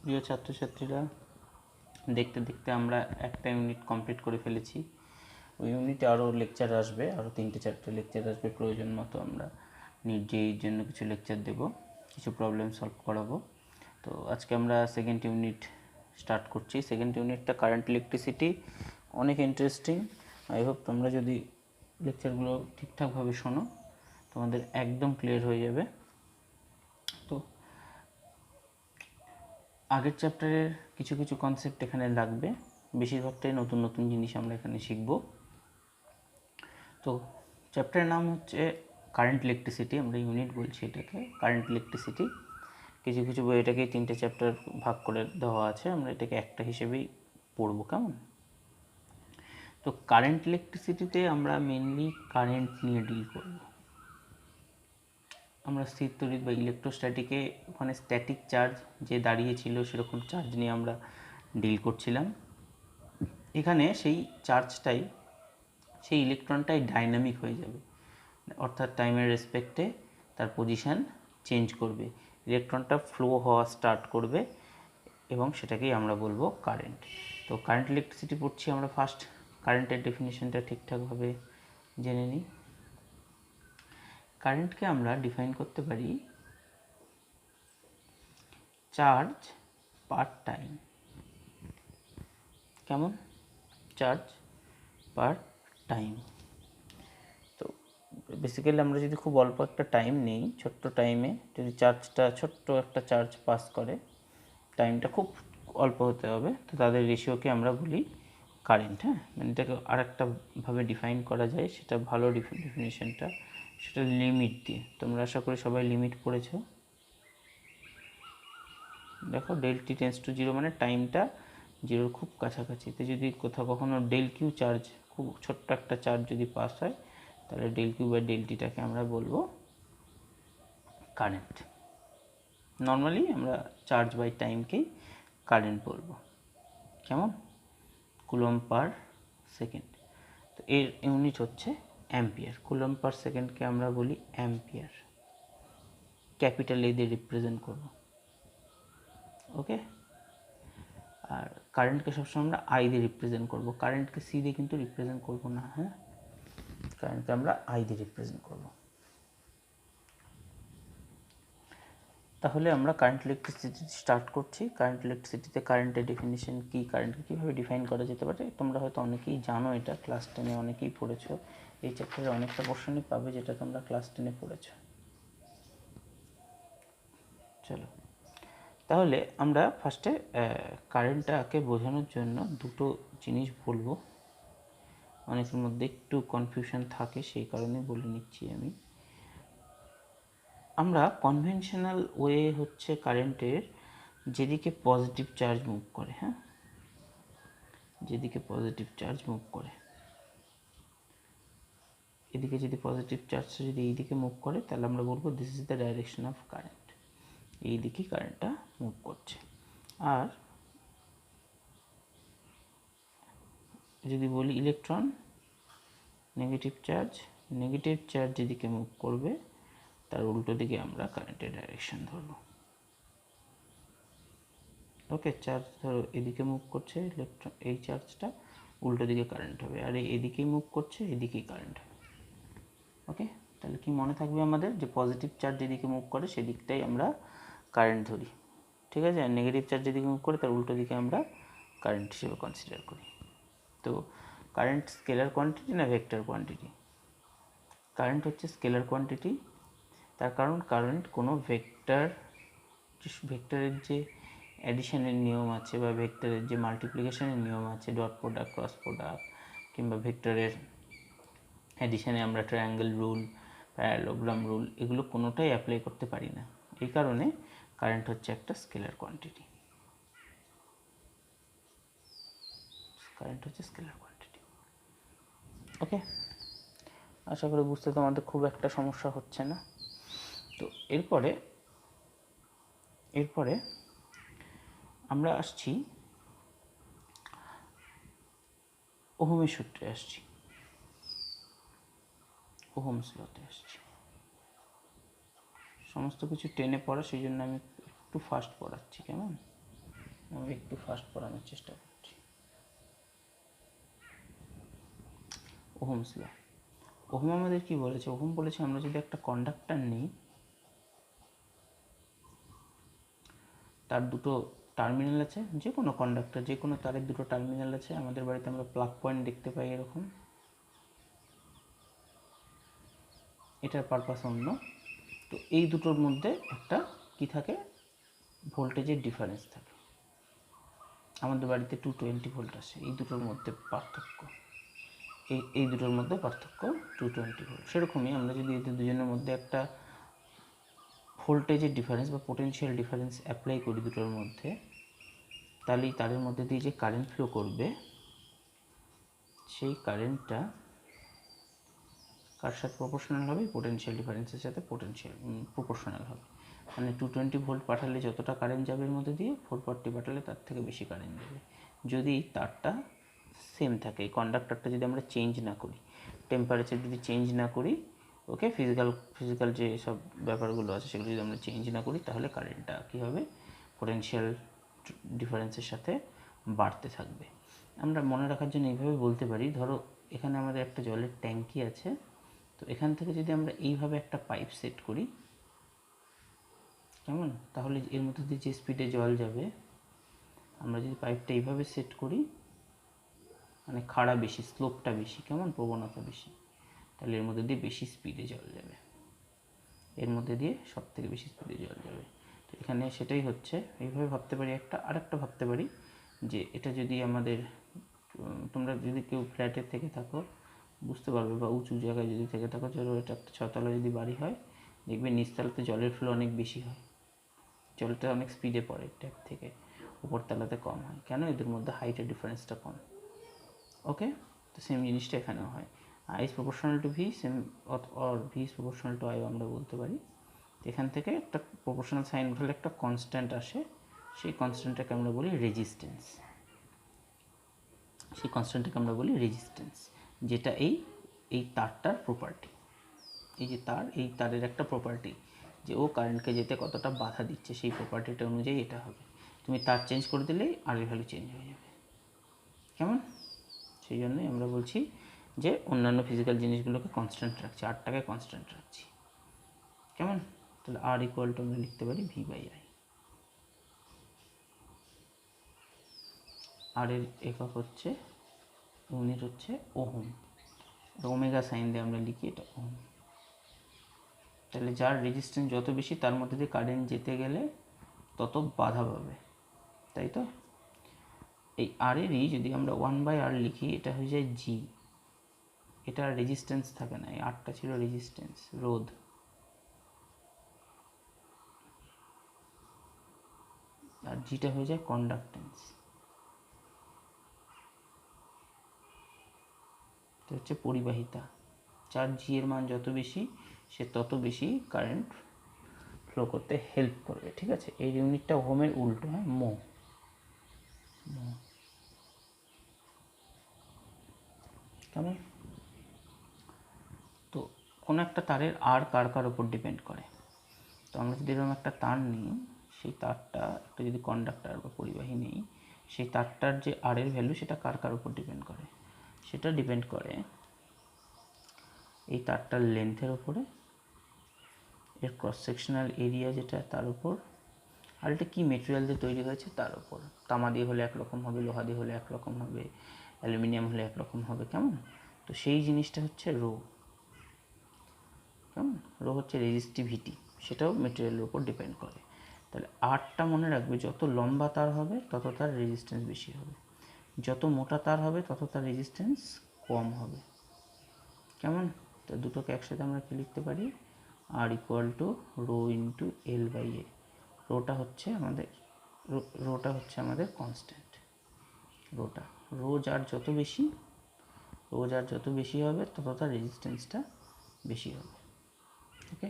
প্রিয় ছাত্রছাত্রীরা, দেখতে দেখতে আমরা একটা ইউনিট কমপ্লিট করে ফেলেছি। ওই ইউনিটে আরও লেকচার আসবে, আরও 3-4টে লেকচার আসবে। প্রয়োজন মতো আমরা নিট জেইর জন্য কিছু লেকচার দেব, কিছু প্রবলেম সলভ করাবো। তো আজকে আমরা সেকেন্ড ইউনিট স্টার্ট করছি। সেকেন্ড ইউনিটটা কারেন্ট ইলেকট্রিসিটি, অনেক ইন্টারেস্টিং। আই হোপ তোমরা যদি লেকচারগুলো ঠিকঠাকভাবে শোনো তোমাদের একদম ক্লিয়ার হয়ে যাবে। তো আগের চ্যাপ্টারের কিছু কিছু কনসেপ্ট এখানে লাগবে, বেশিরভাগটাই নতুন নতুন জিনিস আমরা এখানে শিখব। তো চ্যাপ্টারের নাম হচ্ছে কারেন্ট ইলেকট্রিসিটি, আমরা ইউনিট বলছি এটাকে কারেন্ট ইলেকট্রিসিটি। কিছু কিছু বই এটাকে 3টে চ্যাপ্টার ভাগ করে দেওয়া আছে, আমরা এটাকে একটা হিসেবেই পড়ব, কেমন? তো কারেন্ট ইলেকট্রিসিটিতে আমরা মেনলি কারেন্ট নিয়ে ডিল করব। আমরা স্থির তড়িৎ বা ইলেকট্রোস্ট্যাটিকে ওখানে স্ট্যাটিক চার্জ যে দাঁড়িয়েছিল সেরকম চার্জ নিয়ে আমরা ডিল করছিলাম। এখানে সেই চার্জটাই, সেই ইলেকট্রনটাই ডাইনামিক হয়ে যাবে, অর্থাৎ টাইমের রেসপেক্টে তার পজিশান চেঞ্জ করবে, ইলেকট্রনটা ফ্লো হওয়া স্টার্ট করবে এবং সেটাকেই আমরা বলবো কারেন্ট। তো কারেন্ট ইলেকট্রিসিটি পড়ছি আমরা। ফার্স্ট কারেন্টের ডেফিনিশনটা ঠিকঠাকভাবে জেনে নিই। কারেন্টকে আমরা ডিফাইন করতে পারি চার্জ পার টাইম। কেমন? চার্জ পার টাইম। তো বেসিক্যালি আমরা যদি খুব অল্প একটা টাইম নিই, ছোট্ট টাইমে যদি চার্জটা, ছোট্ট একটা চার্জ পাস করে, টাইমটা খুব অল্প হতে হবে, তো তাদের রেশিওকে আমরা বলি কারেন্ট। হ্যাঁ, মানে এটাকে আরেকটাভাবে ডিফাইন করা যায়, সেটা ভালো ডেফিনেশনটা, সেটা লিমিট দিয়ে। তোমরা আশা করি সবাই লিমিট পড়েছো। দেখো, del t tends to zero মানে টাইমটা জিরোর খুব কাছাকাছিতে যদি কোথাও কখনো ডেল কিউ চার্জ, খুব ছোট্ট একটা চার্জ যদি পাস হয়, তাহলে ডেল কিউ বা ডেল টিটাকে আমরা বলবো কারেন্ট। নর্মালি আমরা চার্জ বাই টাইমকেই কারেন্ট বলবো, কেমন? Coulomb per second. তো এর ইউনিট হচ্ছে অ্যাম্পিয়ার। কুলম্ব পার সেকেন্ডকে আমরা বলি অ্যাম্পিয়ার, ক্যাপিটাল এ দিয়ে রিপ্রেজেন্ট করব। ওকে, আর কারেন্টকে সবসময় আমরা আই দিয়ে রিপ্রেজেন্ট করব, কারেন্টকে সি দিয়ে কিন্তু রিপ্রেজেন্ট করব না। হ্যাঁ, কারেন্টকে আমরা আই দিয়ে রিপ্রেজেন্ট করব। তাহলে আমরা কারেন্ট ইলেকট্রিসিটি স্টার্ট করছি। কারেন্ট ইলেকট্রিসিটিতে কারেন্টের ডেফিনিশন কী, কারেন্টকে কীভাবে ডিফাইন করা যেতে পারে, তোমরা হয়তো অনেকেই জানো, এটা ক্লাস 10-এ অনেকেই পড়েছো। এই চ্যাপ্টারে অনেকটা পোর্শনই পাবে যেটা তোমরা ক্লাস 10-এ পড়েছো। চলো, তাহলে আমরা ফার্স্টে কারেন্টটাকে বোঝানোর জন্য দুটো জিনিস বলবো। অনেকের মধ্যে একটু কনফিউশন থাকে, সেই কারণে বলে নিচ্ছি আমি। আমরা কনভেনশনাল ওয়ে হচ্ছে কারেন্টের যেদিকে পজিটিভ চার্জ মুভ করে, হ্যাঁ, যেদিকে পজিটিভ চার্জ মুভ করে, এদিকে যদি পজিটিভ চার্জটা যদি এই দিকে মুভ করে, তাহলে আমরা বলবো this is the direction of current, এই দিকে কারেন্টটা মুভ করছে। আর যদি বলি ইলেকট্রন, নেগেটিভ চার্জ যেদিকে মুভ করবে তার উল্টো দিকে আমরা কারেন্টের ডাইরেকশন ধরবো। ওকে, চার্জ ধরো এদিকে মুভ করছে ইলেকট্রন, এই চার্জটা উল্টো দিকে কারেন্ট হবে, আর এদিকেই মুভ করছে, এদিকেই কারেন্ট হবে। ওকে, তাহলে কি মনে থাকবে আমাদের, যে পজিটিভ চার্জ যেদিকে মুভ করে সেদিকটাই আমরা কারেন্ট ধরি, ঠিক আছে? আর নেগেটিভ চার্জ যেদিকে মুভ করে তার উল্টো দিকে আমরা কারেন্ট হিসেবে কনসিডার করি। তো কারেন্ট স্কেলার কোয়ান্টিটি না ভেক্টর কোয়ান্টিটি? কারেন্ট হচ্ছে স্কেলার কোয়ান্টিটি, তার কারণ কারেন্ট কোনো ভেক্টরের যে অ্যাডিশনের নিয়ম আছে বা ভেক্টরের যে মাল্টিপ্লিকেশনের নিয়ম আছে, ডট প্রোডাক্ট, ক্রস প্রোডাক্ট, কিংবা ভেক্টরের অ্যাডিশনে আমরা ট্রায়াঙ্গেল রুল, প্যারালোগ্রাম রুল, এগুলো কোনোটাই অ্যাপ্লাই করতে পারি না। এই কারণে কারেন্ট হচ্ছে একটা স্কেলার কোয়ান্টিটি। কারেন্ট হচ্ছে স্কেলার কোয়ান্টিটি। ওকে, আশা করি বুঝতে তোমাদের খুব একটা সমস্যা হচ্ছে না। তো এরপরে আমরা আসছি ওহমের সূত্রে, আসছি ওহমস লতে আসছি। সমস্ত কিছু টেনে পড়া, সেই জন্য আমি একটু ফাস্ট পড়াচ্ছি, কেমন? আমি একটু ফাস্ট পড়ানোর চেষ্টা করছি। Ohm's law. ওহম আমাদের কি বলেছে? ওহম বলেছে আমরা যদি একটা কন্ডাক্টর নিই, তার দুটো টার্মিনাল আছে, যে কোনো কন্ডাক্টর, যে কোনো তারের দুটো টার্মিনাল আছে। আমাদের বাড়িতে আমরা প্লাগ পয়েন্ট দেখতে পাই এরকম। এটার পারপাস অন্য। তো এই দুটোর মধ্যে একটা কি থাকে? ভোল্টেজের ডিফারেন্স থাকে। আমাদের বাড়িতে 220 ভোল্ট আসে, এই দুটোর মধ্যে পার্থক্য, এই দুটোর মধ্যে পার্থক্য 220 ভোল্ট। সেরকমই আমরা যদি এদের দুজনের মধ্যে একটা ভোল্টেজের ডিফারেন্স বা পোটেনশিয়াল ডিফারেন্স অ্যাপ্লাই করি দুটোর মধ্যে, তাহলে তারের মধ্যে দিয়ে যে কারেন্ট ফ্লো করবে, সেই কারেন্টটা কার সাথে প্রপোর্শনাল হবে? পোটেনশিয়াল ডিফারেন্সের সাথে প্রপোর্শনাল হবে। মানে 220 ভোল্ট পাঠালে যতটা কারেন্ট যাবে এর মধ্যে দিয়ে, 440 পাঠালে তার থেকে বেশি কারেন্ট যাবে, যদি তারটা সেম থাকে। এই কন্ডাক্টরটা যদি আমরা চেঞ্জ না করি, টেম্পারেচার যদি চেঞ্জ না করি, ওকে, ফিজিক্যাল যে সব ব্যাপারগুলো আছে সেগুলো যদি আমরা চেঞ্জ না করি, তাহলে কারেন্টটা কী হবে? পোটেনশিয়াল ডিফারেন্সের সাথে বাড়তে থাকবে। আমরা মনে রাখার জন্য এইভাবে বলতে পারি, ধরো এখানে আমাদের একটা জলের ট্যাঙ্কি আছে, তো এখান থেকে যদি আমরা এইভাবে একটা পাইপ সেট করি, কেমন, তাহলে এর মধ্যে দিয়ে যে স্পিডে জল যাবে, আমরা যদি পাইপটা এইভাবে সেট করি, মানে খাড়া বেশি, স্লোপটা বেশি, কেমন, প্রবণতা বেশি, তাহলে এর মধ্যে দিয়ে বেশি স্পিডে জল যাবে, এর মধ্যে দিয়ে সব থেকে বেশি স্পিডে জল যাবে। তো এখানে সেটাই হচ্ছে। এইভাবে ভাবতে পারি আরেকটা ভাবতে পারি যে এটা যদি আমাদের, তোমরা যদি কেউ ফ্ল্যাটের থেকে থাকো বুঝতে পারবে, বা উঁচু জায়গায় যদি থেকে থাকো, ধরো এটা একটা 6 তলা যদি বাড়ি হয়, দেখবে নিচতলাতে জলের ফ্লো অনেক বেশি হয়, জলটা অনেক স্পিডে পড়ে ট্যাপ থেকে, উপরতলাতে কম হয়। কেন? এদের মধ্যে হাইটের ডিফারেন্সটা কম। ওকে, তো সেম জিনিসটা এখানেও হয়। I is proportional to V, same or V is proportional to I আমরা বলতে পারি। এখান থেকে একটা প্রপোর্শনাল সাইন উঠালে একটা কনস্ট্যান্ট আসে, সেই কনস্ট্যান্টটাকে আমরা বলি রেজিস্ট্যান্স। সেই কনস্ট্যান্টটাকে আমরা বলি রেজিস্ট্যান্স, যেটা এই তারটার প্রপার্টি। এই যে তার, এই তারের একটা প্রপার্টি যে ও কারেন্টকে যেতে কতটা বাধা দিচ্ছে, সেই প্রপার্টিটা অনুযায়ী এটা হবে। তুমি তার চেঞ্জ করে দিলেই আর এর ভ্যালু চেঞ্জ হয়ে যাবে, কেমন? সেই জন্যই আমরা বলছি যে অন্যান্য ফিজিক্যাল জিনিসগুলোকে কনস্ট্যান্ট রাখছি, আরটাকে কনস্ট্যান্ট রাখছি, কেমন? তাহলে আর ইকুয়াল টু আমরা লিখতে পারি V/I। আর এর একক হচ্ছে, ইউনিট হচ্ছে ওহম। ওমেগা সাইন দিয়ে আমরা লিখি এটা ওহম। তাহলে যার রেজিস্ট্যান্স যত বেশি, তার মধ্যে দিয়ে কারেন্ট যেতে গেলে তত বাধা পাবে, তাই তো? এই আর এরই যদি আমরা 1/R লিখি, এটা হয়ে যায় G। এটা আর রেজিস্ট্যান্স থাকে না, এই আরটা ছিল রেজিস্ট্যান্স, রোধ। আর জিটা হয়ে যায় কন্ডাক্টেন্স। তো হচ্ছে পরিবাহিতা। যার জি এর মান যত বেশি, সে তত বেশি কারেন্ট ফ্লো করতে হেল্প করবে, ঠিক আছে? এই ইউনিটটা ওহমের উল্টো, হ্যাঁ, মো। কেমন? তো কোনো একটা তারের আর কার উপর ডিপেন্ড করে। তো আমরা যদি এরকম একটা তার নিই, সেই তারটা একটা যদি কন্ডাক্টর বা পরিবাহী নিই, সেই তারটার যে আর এর ভ্যালু, সেটা কার উপর ডিপেন্ড করে? সেটা ডিপেন্ড করে এই তারটার লেন্থের উপরে, এর ক্রস সেকশনাল এরিয়া যেটা, তার উপর, আর এটা কী মেটেরিয়াল দিয়ে তৈরি হয়েছে তার উপর। তামা দিয়ে হলে একরকম হবে, লোহা দিয়ে হলে একরকম হবে, অ্যালুমিনিয়াম হলে একরকম হবে, কেমন? তো সেই জিনিসটা হচ্ছে রো, কেমন? রো হচ্ছে রেজিস্টিভিটি, সেটাও মেটেরিয়ালের উপর ডিপেন্ড করে। তাহলে আরটা মনে রাখবে, যত লম্বা তার হবে তত তার রেজিস্ট্যান্স বেশি হবে, যত মোটা তার হবে তত তার রেজিস্ট্যান্স কম হবে, কেমন? তো দুটোকে একসাথে আমরা কি লিখতে পারি? R equal to rho into L/A। রোটা হচ্ছে আমাদের কনস্ট্যান্ট। রো যার যত বেশি হবে তত তার রেজিস্ট্যান্সটা বেশি হবে। ওকে,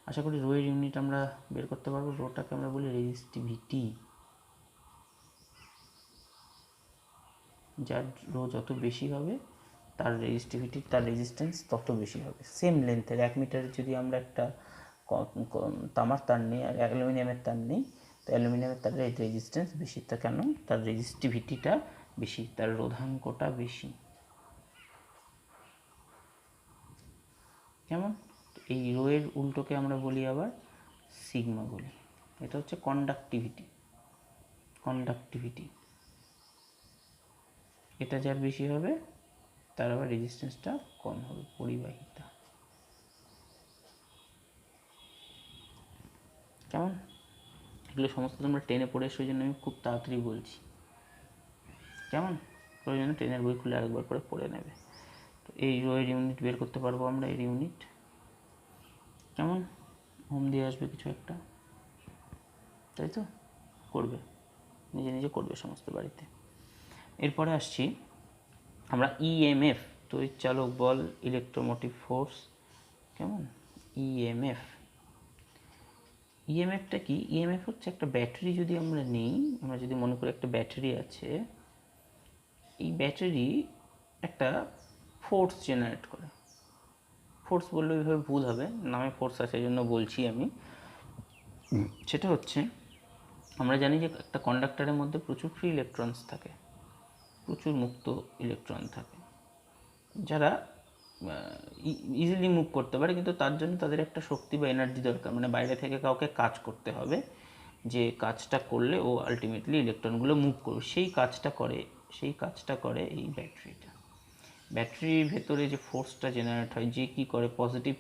আশা করি রো এর ইউনিট আমরা বের করতে পারবো। রোটাকে আমরা বলি রেজিস্টিভিটি। যার রো যত বেশি হবে, তার রেজিস্ট্যান্স তত বেশি হবে। সেম লেন্থের 1 মিটারের যদি আমরা একটা তামার তার নিই আর অ্যালুমিনিয়ামের তার নিই, তো অ্যালুমিনিয়ামের তারের রেজিস্ট্যান্স বেশি, তা কেন? তার রেজিস্টিভিটিটা বেশি, তার রোধাঙ্কটা বেশি। কেমন? এই রো এর উল্টোকে আমরা বলি আবার সিগমা বলি। এটা হচ্ছে কন্ডাক্টিভিটি। এটা যার বেশি হবে তার আবার রেজিস্ট্যান্সটা কম হবে, পরিবাহিতা। কেমন? এগুলো সমস্ত তোমরা টেনে পড়ে এসে, ওই জন্য আমি খুব তাড়াতাড়ি বলছি। কেমন? প্রয়োজনে ট্রেনের বই খুলে আরেকবার করে পড়ে নেবে। তো এই রো এর ইউনিট বের করতে পারবো আমরা, এর ইউনিট। কেমন? হোম দিয়ে আসবে কিছু একটা, তাই তো? করবে, নিজে নিজে করবে সমস্ত বাড়িতে। এরপরে আসছি আমরা ইএমএফ, তড়িৎচালক বল, ইলেকট্রোমোটিভ ফোর্স। কেমন? ইএমএফ। ইএমএফটা কি? ইএমএফ হচ্ছে একটা ব্যাটারি যদি আমরা নিই, আমরা যদি মনে করি একটা ব্যাটারি আছে, এই ব্যাটারি একটা ফোর্স জেনারেট করে। ফোর্স বললে ওইভাবে ভুল হবে, নামে ফোর্স আছে এই জন্য বলছি আমি। সেটা হচ্ছে, আমরা জানি যে একটা কন্ডাক্টরের মধ্যে প্রচুর ফ্রি ইলেকট্রনস থাকে, প্রচুর মুক্ত ইলেকট্রন থাকে, যারা ইজিলি মুভ করতে পারে, কিন্তু তার জন্য তাদের একটা শক্তি বা এনার্জি দরকার, মানে বাইরে থেকে কাউকে কাজ করতে হবে, যে কাজটা করলে ও আলটিমেটলি ইলেকট্রনগুলো মুভ করবে। সেই কাজটা করে এই ব্যাটারিটা। ব্যাটারির ভেতরে যে ফোর্সটা জেনারেট হয়, যে কী করে, পজিটিভ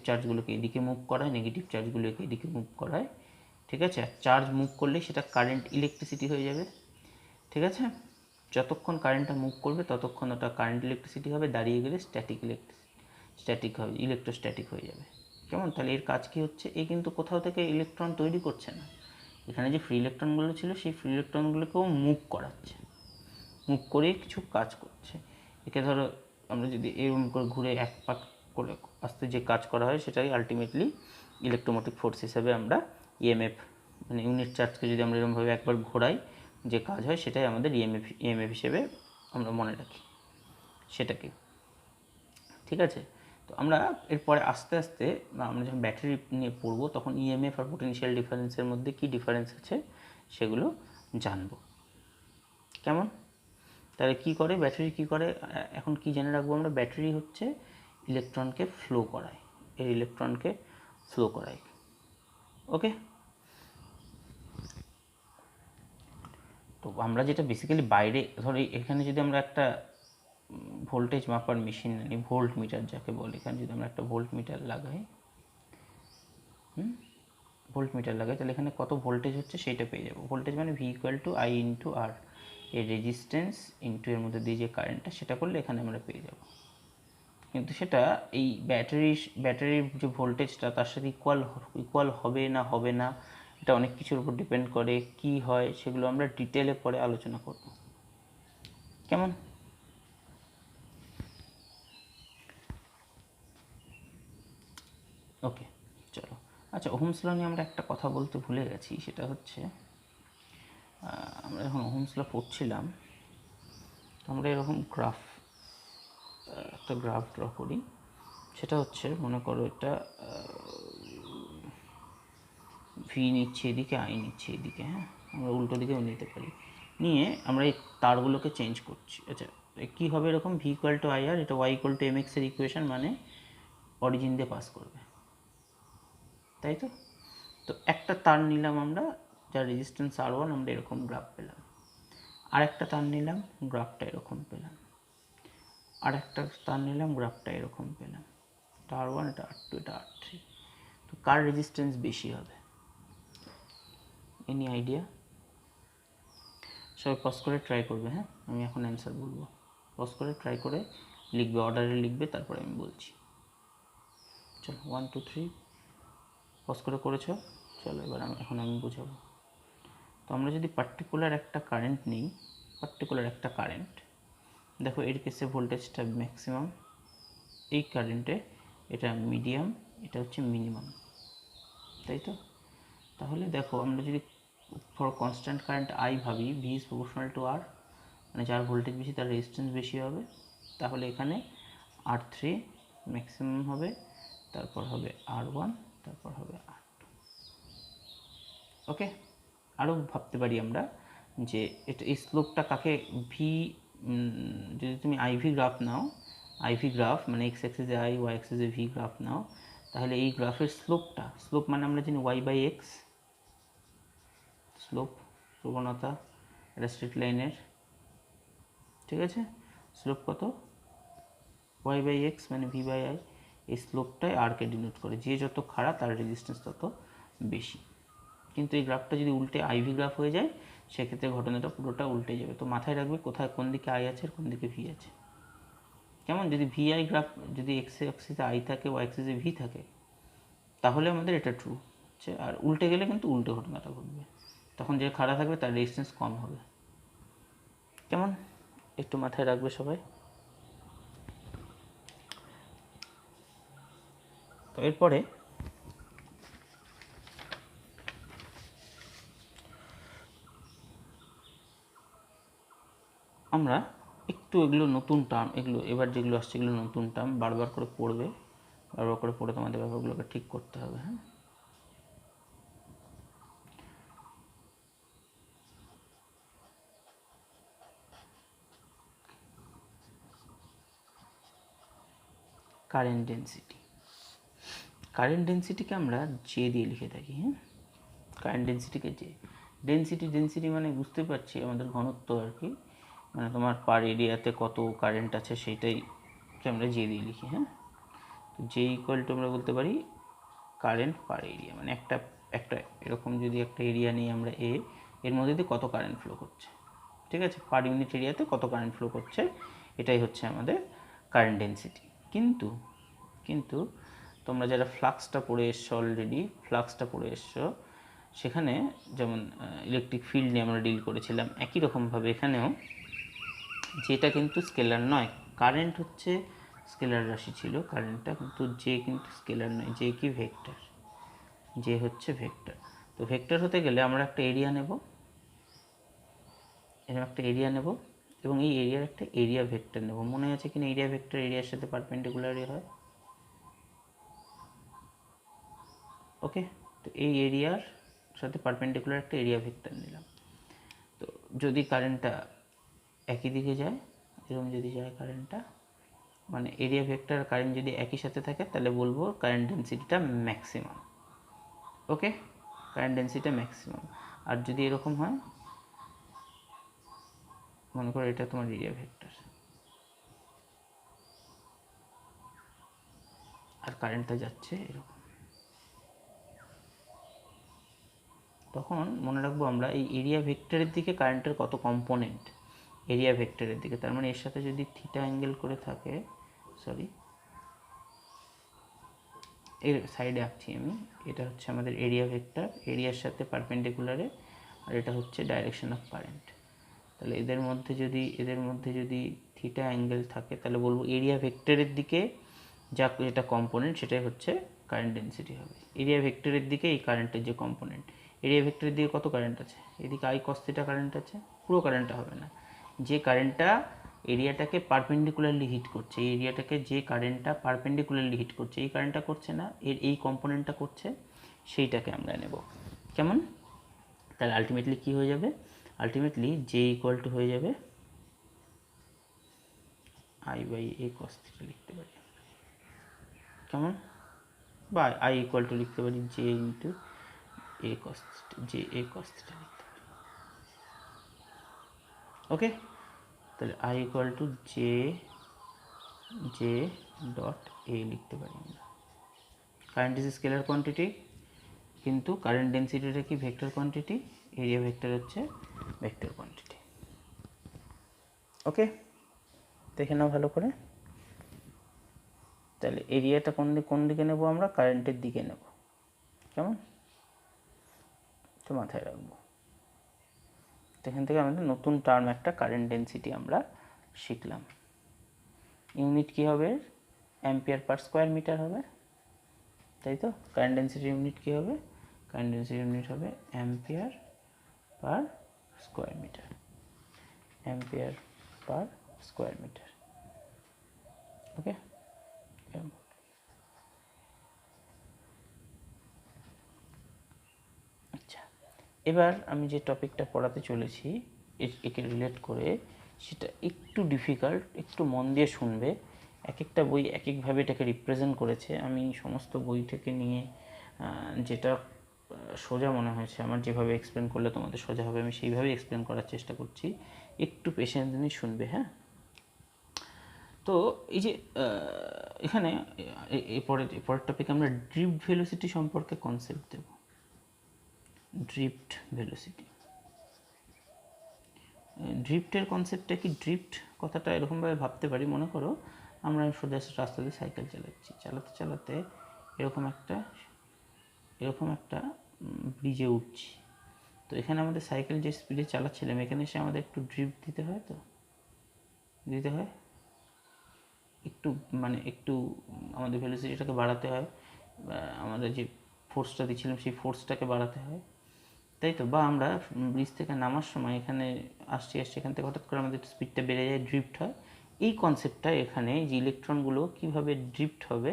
চার্জগুলোকে এদিকে মুভ করায়, নেগেটিভ চার্জগুলোকে এদিকে মুভ করায়। ঠিক আছে? আর চার্জ মুভ করলে সেটা কারেন্ট, ইলেকট্রিসিটি হয়ে যাবে। ঠিক আছে? যতক্ষণ কারেন্টটা মুভ করবে ততক্ষণ ওটা কারেন্ট ইলেকট্রিসিটি হবে, দাঁড়িয়ে গেলে স্ট্যাটিক হবে, ইলেকট্রোস্ট্যাটিক হয়ে যাবে। কেমন? তাহলে এর কাজ কী হচ্ছে? এ কিন্তু কোথাও থেকে ইলেকট্রন তৈরি করছে না, এখানে যে ফ্রি ইলেকট্রনগুলো ছিল সেই ফ্রি ইলেকট্রনগুলোকেও মুভ করাচ্ছে, মুভ করে কিছু কাজ করছে। একে ধরো আমরা যদি এরকম করে ঘুরে এক পাক করে আস্তে যে কাজ করা হয়, সেটাই আলটিমেটলি ইলেকট্রোমোটিভ ফোর্স হিসাবে আমরা ইএমএফ, মানে ইউনিট চার্জকে যদি আমরা এরকমভাবে একবার ঘোরাই, যে কাজ হয় সেটাই আমাদের ইএমএফ হিসেবে আমরা মনে রাখি সেটাকে। ঠিক আছে? তো আমরা এরপরে আস্তে আস্তে আমরা যখন ব্যাটারি নিয়ে পড়বো, তখন ইএমএফ আর পোটেনশিয়াল ডিফারেন্সের মধ্যে কী ডিফারেন্স আছে সেগুলো জানবো। কেমন? তাহলে কী করে ব্যাটারি, কী করে এখন কি জেনে রাখবো আমরা? ব্যাটারি হচ্ছে ইলেকট্রনকে ফ্লো করায়, এর ইলেকট্রনকে ফ্লো করায়। ওকে? তো আমরা যেটা বেসিক্যালি বাইরে ধরি, এখানে যদি আমরা একটা ভোল্টেজ মাপার মেশিন আনি, ভোল্ট মিটার যাকে বলে, এখানে যদি আমরা একটা ভোল্ট মিটার লাগাই, তাহলে এখানে কত ভোল্টেজ হচ্ছে সেইটা পেয়ে যাবো। ভোল্টেজ মানে V = I × R, এর রেজিস্ট্যান্স ইন্টু এর মধ্যে দিয়ে যে কারেন্টটা, সেটা করলে এখানে আমরা পেয়ে যাব। কিন্তু সেটা এই ব্যাটারির যে ভোল্টেজটা তার সাথে ইকুয়াল হবে না, এটা অনেক কিছুর উপর ডিপেন্ড করে। কি হয় সেগুলো আমরা ডিটেলে পরে আলোচনা করব। কেমন? ওকে, চলো। আচ্ছা, ওহমস ল নিয়ে আমরা একটা কথা বলতে ভুলে গেছি, সেটা হচ্ছে আমরা যখন ওহমস ল পড়ছিলাম, আমরা এরকম একটা গ্রাফ ড্র করি। সেটা হচ্ছে, মনে করো এটা ভি নিচ্ছে এদিকে, আই নিচ্ছে এদিকে, হ্যাঁ, আমরা উল্টো দিকেও নিতে পারি। নিয়ে আমরা এই তারগুলোকে চেঞ্জ করছি। আচ্ছা, কী হবে এরকম? V = IR, এটা Y = mx এর ইকুয়েশন, মানে অরিজিন দিয়ে পাস করবে, তাই তো? তো একটা তার নিলাম আমরা, যার রেজিস্ট্যান্স R1, আমরা এরকম গ্রাফ পেলাম। আরেকটা তার নিলাম, গ্রাফটা এরকম পেলাম। আরেকটা তার নিলাম, গ্রাফটা এরকম পেলাম। এটা R1, এটা R2, এটা R3। তো কার রেজিস্ট্যান্স বেশি হবে? Any idea? সবাই পজ করে ট্রাই করবে, হ্যাঁ? আমি এখন অ্যান্সার বলবো, পজ করে ট্রাই করে লিখবে, অর্ডারে লিখবে, তারপরে আমি বলছি। চলো, 1 2 3 পজ করে করেছো? চলো, এবার আমি বোঝাবো। তো আমরা যদি পার্টিকুলার একটা কারেন্ট নিই, দেখো এর কেসে ভোল্টেজটা ম্যাক্সিমাম, এই কারেন্টে এটা মিডিয়াম, এটা হচ্ছে মিনিমাম, তাই তো? তাহলে দেখো আমরা যদি ফর কনস্ট্যান্ট কারেন্ট I ভাবি, V = R, মানে যার ভোল্টেজ বেশি তার রেজিস্ট্যান্স বেশি হবে। তাহলে এখানে R3 ম্যাক্সিমাম হবে, তারপর হবে R1, তারপর হবে R2। ওকে, আরও ভাবতে পারি আমরা যে এটা এই স্লোপটা কাকে ভি, যদি তুমি আইভি গ্রাফ নাও, আইভি গ্রাফ মানে এক্স অ্যাক্সিসে আই, ওয়াই অ্যাক্সিসে ভি গ্রাফ নাও, তাহলে এই গ্রাফের স্লোপটা, স্লোপ মানে আমরা জানি ওয়াই বাই এক্স, স্লোপ প্রবণতা একটা স্ট্রেট লাইনের, ঠিক আছে, স্লোপ কত ওয়াই বাই এক্স মানে ভি বাই আই, এই স্লোপটায় আরকে ডিনোট করে, যে যত খাড়া তার রেজিস্ট্যান্স তত বেশি। কিন্তু এই গ্রাফটা যদি উল্টে আইভি গ্রাফ হয়ে যায় সেক্ষেত্রে ঘটনাটা পুরোটা উল্টে যাবে। তো মাথায় রাখবে কোথায় কোন দিকে আই আছে আর কোন দিকে ভি আছে। কেমন, যদি ভি আই গ্রাফ যদি এক্স অ্যাক্সিসে আই থাকে, ওয়াই অ্যাক্সিসে ভি থাকে, তাহলে আমাদের এটা ট্রু হচ্ছে, আর উল্টে গেলে কিন্তু উল্টো ঘটনাটা ঘটবে, তখন যে খাড়া থাকবে তার রেজিস্ট্যান্স কম হবে। কেমন, একটু মাথায় রাখবে সবাই। তো এরপরে আমরা একটু এগুলো নতুন টার্ম, এগুলো এবার যেগুলো আসছে এগুলো নতুন টার্ম, বারবার করে পড়বে, বারবার করে পড়ে তোমাদের ব্যাপারগুলোকে ঠিক করতে হবে। হ্যাঁ, কারেন্ট ডেন্সিটি, কারেন্ট ডেন্সিটিকে আমরা জে দিয়ে লিখে থাকি। হ্যাঁ, কারেন্ট ডেন্সিটিকে জে, ডেন্সিটি, ডেন্সিটি মানে বুঝতে পারছি আমাদের ঘনত্ব আর কি, মানে তোমার পার এরিয়াতে কত কারেন্ট আছে সেইটাই আমরা জে দিয়ে লিখি। হ্যাঁ, তো জে ইকুয়াল টু আমরা বলতে পারি কারেন্ট পার এরিয়া, মানে একটা একটা এরকম যদি একটা এরিয়া নিই আমরা এ, এর মধ্যে দিয়ে কত কারেন্ট ফ্লো করছে, ঠিক আছে, পার ইউনিট এরিয়াতে কত কারেন্ট ফ্লো করছে, এটাই হচ্ছে আমাদের কারেন্ট ডেন্সিটি। কিন্তু কিন্তু তোমরা যারা ফ্লাক্সটা পড়ে এসছো অলরেডি, ফ্লাক্সটা পড়ে এসছো, সেখানে যেমন ইলেকট্রিক ফিল্ড নিয়ে আমরা ডিল করেছিলাম, একই রকমভাবে এখানেও যেটা কিন্তু স্কেলার নয়, কারেন্ট হচ্ছে স্কেলার রাশি ছিল কারেন্টটা, কিন্তু যে কিন্তু স্কেলার নয়, যে কি ভেক্টর, যে হচ্ছে ভেক্টর। তো ভেক্টর হতে গেলে আমরা একটা এরিয়া নেব, এরকম একটা এরিয়া নেব, এবং এই এরিয়ার একটা এরিয়া ভেক্টর নেব। মনে আছে কিনা এরিয়া ভেক্টর এরিয়ার সাথে পারপেন্ডিকুলারই হয়। ওকে, তো এই এরিয়ার সাথে পারপেন্ডিকুলার একটা এরিয়া ভেক্টর নিলাম। তো যদি কারেন্টটা একই দিকে যায়, এরকম যদি যায় কারেন্টটা, মানে এরিয়া ভেক্টর আর কারেন্ট যদি একই সাথে থাকে তাহলে বলবো কারেন্ট ডেন্সিটিটা ম্যাক্সিমাম। ওকে, কারেন্ট ডেন্সিটিটা ম্যাক্সিমাম। আর যদি এরকম হয়, মনে করো এটা তোমার এরিয়া ভেক্টর আর কারেন্টটা যাচ্ছে এরকম, তখন মনে রাখবো আমরা এই এরিয়া ভেক্টরের দিকে কারেন্টের কত কম্পোনেন্ট, এরিয়া ভেক্টরের দিকে, তার মানে এর সাথে যদি থিটা অ্যাঙ্গেল করে থাকে, সরি এর সাইডে আঁকছি আমি, এটা হচ্ছে আমাদের এরিয়া ভেক্টর, এরিয়ার সাথে পারপেন্ডিকুলারে, আর এটা হচ্ছে ডাইরেকশন অফ কারেন্ট। তাহলে এদের মধ্যে যদি থিটা অ্যাঙ্গেল থাকে তাহলে বলবো এরিয়া ভেক্টরের দিকে যা যেটা কম্পোনেন্ট সেটাই হচ্ছে কারেন্ট ডেন্সিটি হবে। এরিয়া ভেক্টরের দিকে এই কারেন্টের যে কম্পোনেন্ট, এরিয়া ভেক্টরের দিকে কত কারেন্ট আছে, এদিকে আই কস থিটা কারেন্ট আছে, পুরো কারেন্টটা হবে না, যে কারেন্টটা এরিয়াটাকে পারপেন্ডিকুলারলি হিট করছে, এই এরিয়াটাকে যে কারেন্টটা পারপেন্ডিকুলারলি হিট করছে, এই কারেন্টটা করছে না, এর এই কম্পোনেন্টটা করছে, সেইটাকে আমরা নেব। কেমন, তাহলে আলটিমেটলি কী হয়ে যাবে, আলটিমেটলি জে ইকুয়াল টু হয়ে যাবে I by A cos theta লিখতে পারি, কেমন, বা আই ইকুয়াল টু লিখতে পারি J into A cos J A cos theta লিখতে পারি। ওকে, তাহলে I equal to J J dot A লিখতে পারি আমরা। কারেন্ট ইজ স্কেলার কোয়ান্টিটি, কিন্তু কারেন্ট ডেন্সিটিটা কি ভেক্টর কোয়ান্টিটি, এরিয়া ভেক্টর হচ্ছে ভেক্টর কোয়ান্টিটি। ওকে, দেখে নাও ভালো করে। তাহলে এরিয়াটা কোন দিকে নেব আমরা, কারেন্টের দিকে নেব, কেমন, তো মাথায় রাখবো। এখান থেকে আমাদের নতুন টার্ম একটা কারেন্ট ডেন্সিটি আমরা শিখলাম। ইউনিট কী হবে, অ্যাম্পিয়ার পার স্কোয়ার মিটার হবে, তাই তো, কারেন্ট ডেন্সিটি ইউনিট কী হবে, কারেন্ট ডেন্সিটি ইউনিট হবে ampere per square metre, ampere per square metre. Okay, আচ্ছা, এবার আমি যে টপিকটা পড়াতে চলেছি একে রিলেট করে, সেটা একটু ডিফিকাল্ট, একটু মন দিয়ে শুনবে। এক একটা বই এক একভাবে এটাকে রিপ্রেজেন্ট করেছে। আমি সমস্ত বই থেকে নিয়ে যেটা সোজা মনে হয়েছে, আমার যেভাবে এক্সপ্লেন করলে তোমাদের সোজা হবে আমি সেইভাবেই এক্সপ্লেন করার চেষ্টা করছি। একটু পেশেন্স নিয়ে শুনবে, হ্যাঁ। তো এই যে এখানে পরের টপিকে আমরা ড্রিফট ভেলোসিটি সম্পর্কে কনসেপ্ট দেব। ড্রিফট ভেলোসিটি, ড্রিফটের কনসেপ্টটা কি? ড্রিফট কথাটা এরকমভাবে ভাবতে পারি, মনে করো আমরা সোজা রাস্তা দিয়ে সাইকেল চালাচ্ছি, চালাতে চালাতে এরকম একটা ব্রিজে উঠছি। তো এখানে আমাদের সাইকেল যে স্পিডে চালাচ্ছিলাম, এখানে এসে আমাদের একটু ড্রিফট দিতে হয়, তো দিতে হয় একটু, মানে একটু আমাদের ভেলোসিটিটাকে বাড়াতে হয়, আমাদের যে ফোর্সটা দিচ্ছিলাম সেই ফোর্সটাকে বাড়াতে হয়, তাই তো। বা আমরা ব্রিজ থেকে নামার সময় এখানে আসছি এখান থেকে হঠাৎ করে আমাদের স্পিডটা বেড়ে যায়, ড্রিফট হয়। এই কনসেপ্টটা এখানে যে ইলেকট্রনগুলো কীভাবে ড্রিফট হবে,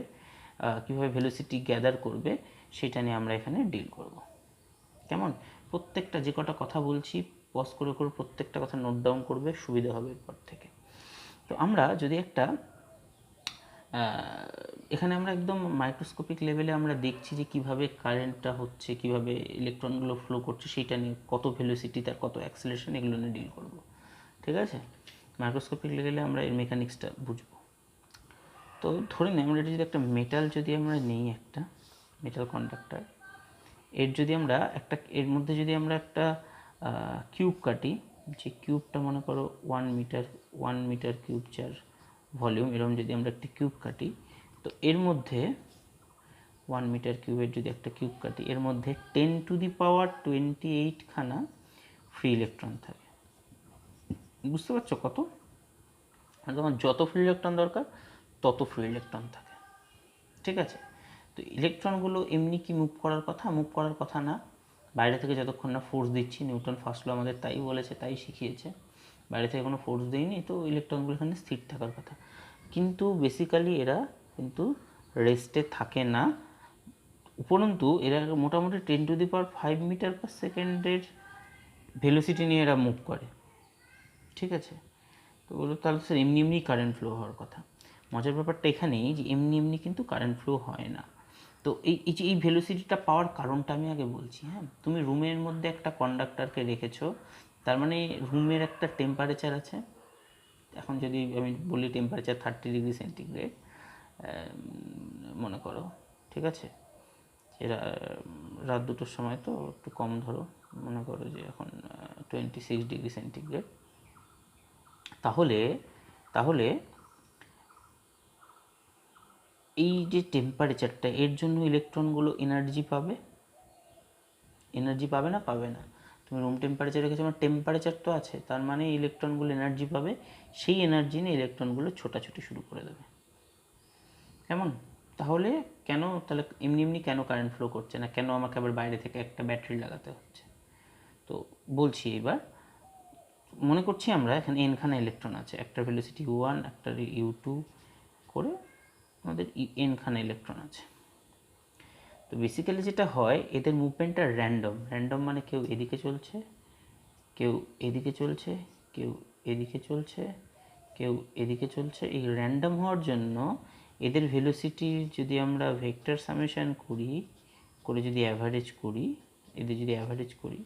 কীভাবে ভেলোসিটি গ্যাদার করবে, সেটা নিয়ে আমরা এখানে ডিল করব। কেমন? প্রত্যেকটা যে কটা কথা বলছি পজ করে করে প্রত্যেকটা কথা নোট ডাউন করবে, সুবিধা হবে এরপর থেকে। তো আমরা যদি একটা এখানে আমরা একদম মাইক্রোস্কোপিক লেভেলে আমরা দেখছি যে কিভাবে কারেন্টটা হচ্ছে, কিভাবে ইলেকট্রনগুলো ফ্লো করছে, সেইটা নিয়ে কত ভেলোসিটি, তার কত অ্যাক্সেলারেশন, এগুলো নিয়ে ডিল করব, ঠিক আছে। মাইক্রোস্কোপিক লেভেলে আমরা এর মেকানিক্সটা বুঝবো। তো ধরে নিই আমরা যদি একটা মেটাল যদি আমরা নিই, একটা মেটাল কন্ডাক্টর, এর মধ্যে যদি আমরা একটা কিউব কাটি, যে কিউবটা মনে করো 1 মিটার কিউব যার ভলিউম, এরকম যদি আমরা একটা কিউব কাটি, তো এর মধ্যে 1 মিটার কিউবের যদি একটা কিউব কাটি, এর মধ্যে 10⁻28 খানা ফ্রি ইলেকট্রন থাকে। বুঝতে পারছো কত? আর তোমার যত ফ্রি ইলেকট্রন দরকার তত ফ্রি ইলেকট্রন থাকে, ঠিক আছে। তো ইলেকট্রনগুলো এমনি কি মুভ করার কথা না, বাইরে থেকে যতক্ষণ না ফোর্স দিচ্ছি। নিউটন ফার্স্ট ল আমাদের তাই বলেছে, তাই শিখিয়েছে, বাইরে থেকে কোনো ফোর্স দেয়নি, তো ইলেকট্রনগুলো এখানে স্থির থাকার কথা। কিন্তু বেসিক্যালি এরা কিন্তু রেস্টে থাকে না, উপরন্তু এরা মোটামুটি 10⁵ মিটার পার সেকেন্ডের ভেলোসিটি নিয়ে এরা মুভ করে, ঠিক আছে। তো বলো তাহলে স্যার এমনি এমনি কারেন্ট ফ্লো হওয়ার কথা। মজার ব্যাপারটা এখানেই যে এমনি এমনি কিন্তু কারেন্ট ফ্লো হয় না। তো এই ভেলোসিটিটা পাওয়ার কারণটা আমি আগে বলছি, হ্যাঁ। তুমি রুমের মধ্যে একটা কন্ডাক্টরকে রেখেছো, তার মানে রুমের একটা টেম্পারেচার আছে। এখন যদি আমি বলি টেম্পারেচার 30°C মনে করো, ঠিক আছে। এরা রাত 2টোর সময়, তো একটু কম ধরো, মনে করো যে এখন 26°C। তাহলে এই যে টেম্পারেচারটা, এর জন্য ইলেকট্রনগুলো এনার্জি পাবে না? পাবে না। তুমি রুম টেম্পারেচার রেখেছো, আমার টেম্পারেচার তো আছে, তার মানে ইলেকট্রনগুলো এনার্জি পাবে, সেই এনার্জি নিয়ে ইলেকট্রনগুলো ছোটাছুটি শুরু করে দেবে, কেমন? তাহলে এমনি এমনি কেন কারেন্ট ফ্লো করছে না, কেন আমাকে আবার বাইরে থেকে একটা ব্যাটারি লাগাতে হচ্ছে? তো বলছি এবার, মনে করছি আমরা এখানে এনখানা ইলেকট্রন আছে, একটা ভেলোসিটি u1, একটা u2 করে আমাদের এনখানা ইলেকট্রন আছে। তো বেসিক্যালি যেটা হয়, এদের মুভমেন্টটা র্যান্ডম, মানে কেউ এদিকে চলছে, কেউ এদিকে চলছে, কেউ এদিকে চলছে, কেউ এদিকে চলছে। এই র্যান্ডম হওয়ার জন্য এদের ভেলোসিটি যদি আমরা ভেক্টর সামেশন করে যদি অ্যাভারেজ করি,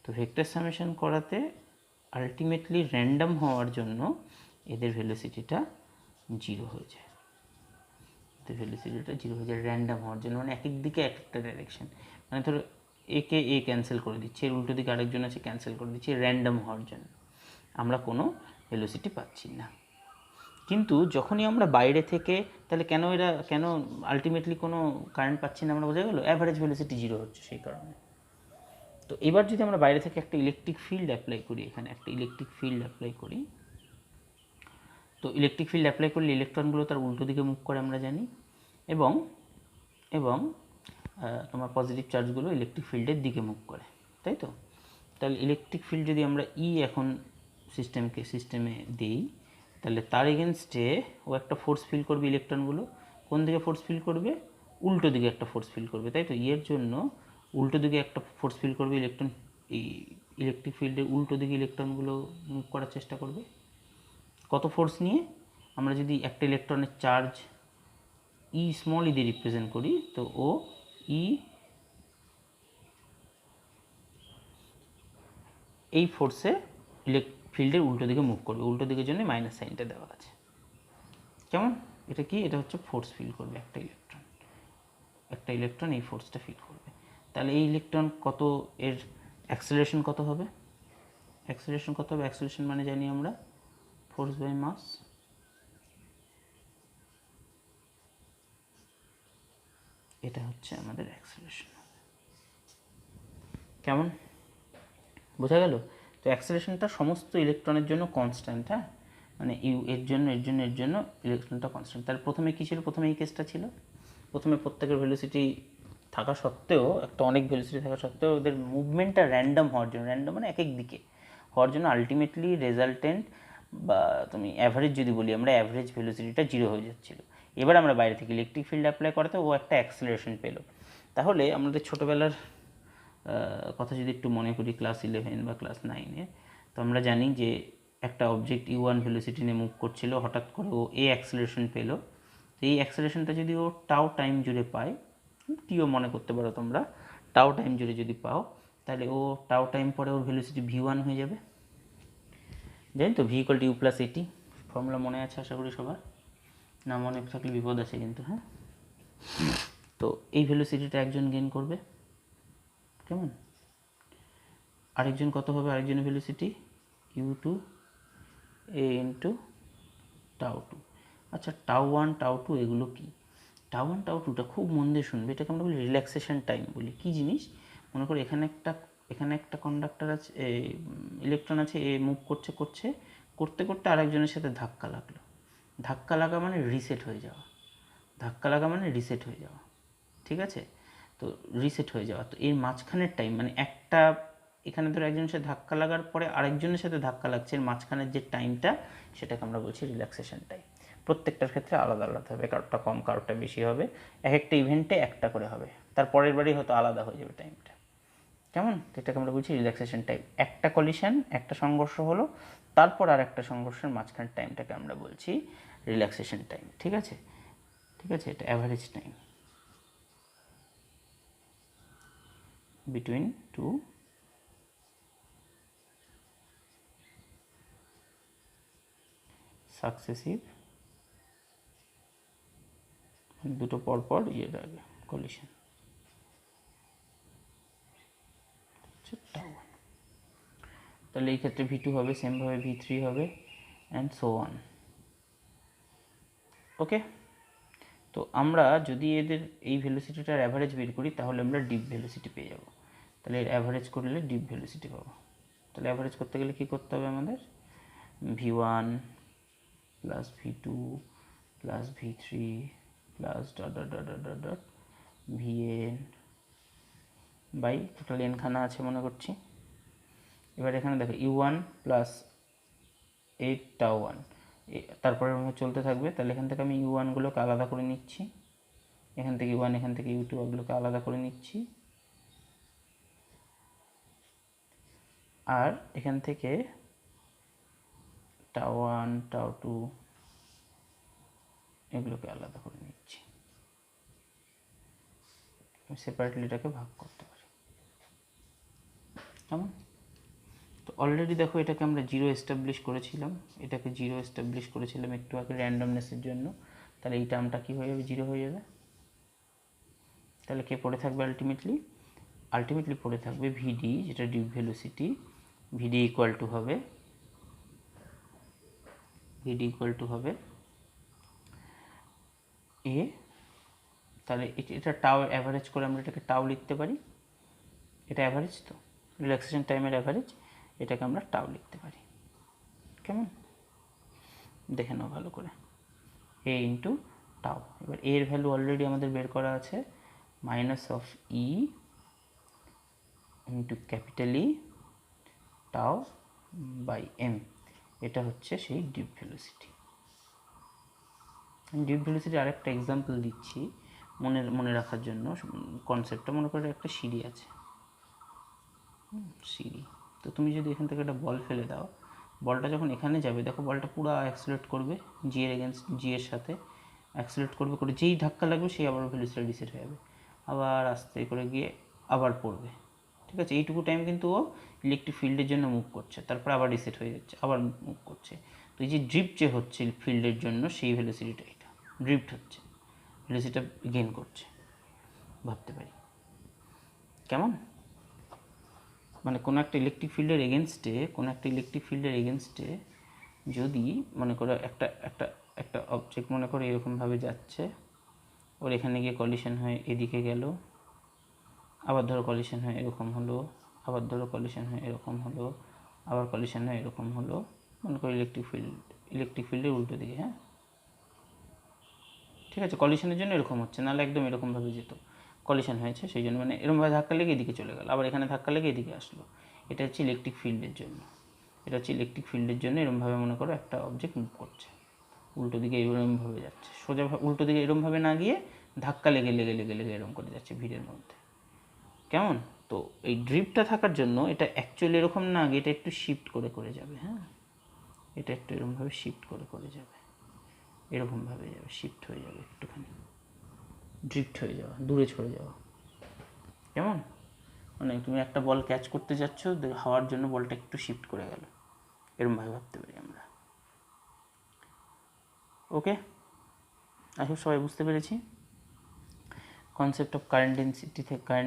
তো ভেক্টর সামেশন করাতে আলটিমেটলি র্যান্ডম হওয়ার জন্য এদের ভেলোসিটিটা 0 হয়ে যায়। র্যান্ডম হওয়ার জন্য, মানে এক এক দিকে এক একটা ডাইরেকশন, মানে ধরো একে ক্যান্সেল করে দিচ্ছে, এর উল্টো দিকে আরেকজন আছে ক্যান্সেল করে দিচ্ছে, র্যান্ডম হওয়ার জন্য আমরা কোনো ভেলোসিটি পাচ্ছি না। কিন্তু যখনই আমরা বাইরে থেকে, তাহলে কেন আলটিমেটলি কোনো কারেন্ট পাচ্ছি না, আমরা বোঝা গেল অ্যাভারেজ ভেলোসিটি 0 হচ্ছে সেই কারণে। তো এবার যদি আমরা বাইরে থেকে একটা ইলেকট্রিক ফিল্ড অ্যাপ্লাই করি, এখানে একটা ইলেকট্রিক ফিল্ড অ্যাপ্লাই করি, তো ইলেকট্রিক ফিল্ড অ্যাপ্লাই করলে ইলেকট্রনগুলো তার উল্টো দিকে মুভ করে আমরা জানি, এবং তোমার পজিটিভ চার্জগুলো ইলেকট্রিক ফিল্ডের দিকে মুভ করে, তাই তো। তাহলে ইলেকট্রিক ফিল্ড যদি আমরা এখন সিস্টেমে দিই, তাহলে তার এগেনস্টে ও একটা ফোর্স ফিল করবে, ইলেকট্রনগুলো কোন দিকে ফোর্স ফিল করবে? উল্টো দিকে একটা ফোর্স ফিল করবে, তাই তো। এর জন্য উল্টো দিকে একটা ফোর্স ফিল করবে, ইলেকট্রন এই ইলেকট্রিক ফিল্ডের উল্টো দিকে ইলেকট্রনগুলো মুভ করার চেষ্টা করবে কত ফোর্স নিয়ে? আমরা যদি একটা ইলেকট্রনের চার্জ ই স্মল ই দিয়ে রিপ্রেজেন্ট করি, তো ও ই এই ফোর্সে ফিল্ডের উল্টো দিকে মুভ করবে, উল্টো দিকের জন্য মাইনাস সাইনটা দেওয়া আছে। কেমন? এটা কি? এটা হচ্ছে ফোর্স ফিল করবে একটা ইলেকট্রন এই ফোর্সটা ফিল করবে। তাহলে এই ইলেকট্রন কত, এর অ্যাক্সেলারেশন কত হবে? অ্যাক্সেলারেশন মানে জানি আমরা ফোর্স বাই মাস। এটা হচ্ছে আমাদের অ্যাক্সেলারেশন। কেমন বোঝা গেল? তো অ্যাক্সেলারেশনটা সমস্ত ইলেকট্রনের জন্য কনস্ট্যান্ট, হ্যাঁ, মানে এর জন্য ইলেকট্রনটা কনস্ট্যান্ট। তাহলে প্রথমে কী ছিল? প্রথমে এই কেসটা ছিল, প্রথমে প্রত্যেকের ভেলোসিটি থাকা সত্ত্বেও, একটা অনেক ভেলোসিটি থাকা সত্ত্বেও ওদের মুভমেন্টটা র্যান্ডম হওয়ার জন্য, র্যান্ডম মানে এক এক দিকে হওয়ার জন্য আলটিমেটলি রেজাল্টেন্ট বা তুমি অ্যাভারেজ যদি বলি আমরা, অ্যাভারেজ ভেলোসিটিটা 0 হয়ে যাচ্ছিলো। এবার আমরা বাইরে থেকে ইলেকট্রিক ফিল্ড অ্যাপ্লাই করাতে ও একটা অ্যাক্সেলারেশন পেলো। তাহলে আমাদের ছোটোবেলার কথা যদি একটু মনে করি, ক্লাস 11 বা ক্লাস 9-এ, তো আমরা জানি যে একটা অবজেক্ট u1 ভেলোসিটি নিয়ে মুভ করছিল, হঠাৎ করে ও এ অ্যাক্সেলারেশন পেলো। তো এই অ্যাক্সেলারেশনটা যদি ও টাউ টাইম জুড়ে পায়, টিও মনে করতে পারো তোমরা, টাউ টাইম জুড়ে যদি পাও, তাহলে ও টাউ টাইম পরে ওর ভেলোসিটি v1 হয়ে যাবে। জানি তো v = u + at, ফর্মুলা মনে আছে আশা করি সবার, না মনে থাকলে বিপদ আছে কিন্তু, হ্যাঁ। তো এই ভেলোসিটিটা একজন গেইন করবে, কেমন? আরেকজন কত হবে? আরেকজনের ভেলোসিটি u2 a × τ2। আচ্ছা, τ1 τ2 এগুলো কি? τ1 τ2টা খুব মন দিয়ে শুনবে, এটাকে আমরা বলি রিল্যাক্সেশন টাইম বলি। কী জিনিস? মনে করো এখানে একটা কন্ডাক্টর আছে, ইলেকট্রন আছে, এ মুভ করতে করতে আরেকজনের সাথে ধাক্কা লাগলো। ধাক্কা লাগা মানে রিসেট হয়ে যাওয়া, ঠিক আছে? তো রিসেট হয়ে যাওয়া, তো এর মাঝখানের টাইম মানে একটা, এখানে ধরো একজনের সাথে ধাক্কা লাগার পরে আরেকজনের সাথে ধাক্কা লাগছে, এর মাঝখানের যে টাইমটা, সেটাকে আমরা বলছি রিল্যাক্সেশন টাইম। প্রত্যেকটার ক্ষেত্রে আলাদা আলাদা হবে, কারোরটা কম কারোরটা বেশি হবে, এক একটা ইভেন্টে একটা করে হবে, তার পরের বারই হয়তো আলাদা হয়ে যাবে টাইমটা। কেমন? এটাকে আমরা বলছি রিল্যাক্সেশন টাইম। একটা কলিশন, একটা সংঘর্ষ হলো, তারপর আর একটা সংঘর্ষের মাঝখানের টাইমটাকে আমরা বলছি রিল্যাক্সেশন টাইম। ঠিক আছে? এটা average time between two successive, দুটো পরপর ইয়ের আগে কলিশন, তাহলে এই ক্ষেত্রে v2 হবে, সেমভাবে v3 হবে, অ্যান্ড সো অন। ওকে, তো আমরা যদি এদের এই ভেলোসিটিটার অ্যাভারেজ বের করি, তাহলে আমরা ডিপ ভেলোসিটি পেয়ে যাব। তাহলে এর অ্যাভারেজ করলে ডিপ ভেলোসিটি পাবো। তাহলে অ্যাভারেজ করতে গেলে কী করতে হবে আমাদের? v1 plus v2 plus v3 plus vn by total n খানা আছে মনে করছি। এবার এখানে দেখো u1 প্লাস 8 τ1, তারপরে চলতে থাকবে। তাহলে এখান থেকে আমি u1গুলোকে আলাদা করে নিচ্ছি, এখান থেকে u1, এখান থেকে u2 ওগুলোকে আলাদা করে নিচ্ছি, আর এখান থেকে τ1 τ2 এগুলোকে আলাদা করে নিচ্ছি। আমি সেপারেটলি এটাকে ভাগ করতে পারি, কেমন? তো অলরেডি দেখো এটাকে আমরা 0 এস্টাবলিশ করেছিলাম, একটু আগে র্যান্ডমনেসের জন্য। তাহলে এই টার্মটা কী হয়ে যাবে? 0 হয়ে যাবে। তাহলে কে পড়ে থাকবে আলটিমেটলি পড়ে থাকবে ভিডি, যেটা drift velocity. VD equal to হবে এ, তাহলে এটা টাও অ্যাভারেজ করে আমরা এটাকে টাও লিখতে পারি, এটা অ্যাভারেজ, তো রিল্যাক্সেশন টাইমের অ্যাভারেজ, এটাকে আমরা টাও লিখতে পারি। কেমন? দেখে নাও ভালো করে, এ ইন্টু টাও। এবার এর ভ্যালু অলরেডি আমাদের বের করা আছে, -e ইন্টু ক্যাপিটাল ই টাও বাই এম। এটা হচ্ছে সেই ডিপ ভেলোসিটি। আমি ডিপ ভেলোসিটির আরেকটা এক্সাম্পল দিচ্ছি মনে রাখার জন্য কনসেপ্টটা। মনে করে একটা সিঁড়ি আছে, সিডি। তো তুমি যদি এখান থেকে একটা বল ফেলে দাও, বলটা যখন এখানে যাবে দেখো বলটা পুরো অ্যাক্সিলারেট করবে জি এর এগেনস্ট জি এর সাথে অ্যাক্সিলারেট করবে, করে যেই ধাক্কা লাগবে সেই আবার ভেলোসিটি রিসেট হয়ে যাবে, আবার আস্তে করে গিয়ে আবার পড়বে। ঠিক আছে, এইটুকু টাইম কিন্তু ও ইলেকট্রিক ফিল্ডের জন্য মুভ করছে, তারপর আবার রিসেট হয়ে যাচ্ছে, আবার মুভ করছে। তো এই যে ড্রিফট যে হচ্ছে ফিল্ডের জন্য সেই ভেলোসিটিটা এটা ড্রিফট হচ্ছে, ভেলোসিটিটা গেইন করছে, ভাবতে পারি কেমন? মানে কোনো একটা ইলেকট্রিক ফিল্ডের এগেনস্টে যদি মনে করো একটা একটা একটা অবজেক্ট মনে করো এরকমভাবে যাচ্ছে, ওর এখানে গিয়ে কলিশন হয়ে এদিকে গেল, আবার ধরো কলিশন হয়ে এরকম হলো, আবার ধরো কলিশন হয়ে এরকম হলো, আবার কলিশন হয়ে এরকম হলো, মনে করো ইলেকট্রিক ফিল্ডের উল্টো দিকে। হ্যাঁ, ঠিক আছে, কলিশনের জন্য এরকম হচ্ছে, নাহলে একদম এরকমভাবে যেত, কলিশন হয়েছে সেই জন্য, মানে এরকমভাবে ধাক্কা লেগে এদিকে চলে গেল, আবার এখানে ধাক্কা লেগে এদিকে আসলো। এটা হচ্ছে ইলেকট্রিক ফিল্ডের জন্য, এরকমভাবে মনে করো একটা অবজেক্ট মুভ করছে, উল্টো দিকে এরকমভাবে যাচ্ছে, সোজা উল্টো দিকে এরকমভাবে না গিয়ে ধাক্কা লেগে লেগে লেগে লেগে এরকম করে যাচ্ছে ভিড়ের মধ্যে, কেমন? তো এই ড্রিপটা থাকার জন্য এটা অ্যাকচুয়ালি এরকম না গিয়ে এটা একটু শিফট করে করে যাবে। হ্যাঁ, এটা একটু এরকমভাবে শিফট করে করে যাবে, এরকমভাবে যাবে, শিফট হয়ে যাবে, একটুখানি ড্রিফট হয়ে যাওয়া, দূরে ছড়ে যাওয়া, কেমন? মানে তুমি একটা বল ক্যাচ করতে যাচ্ছ, হাওয়ার জন্য বলটা একটু শিফট করে গেল, এরকমভাবে ভাবতে পারি আমরা। ওকে, আসলে সবাই বুঝতে পেরেছি কনসেপ্ট অফ কারেন্ট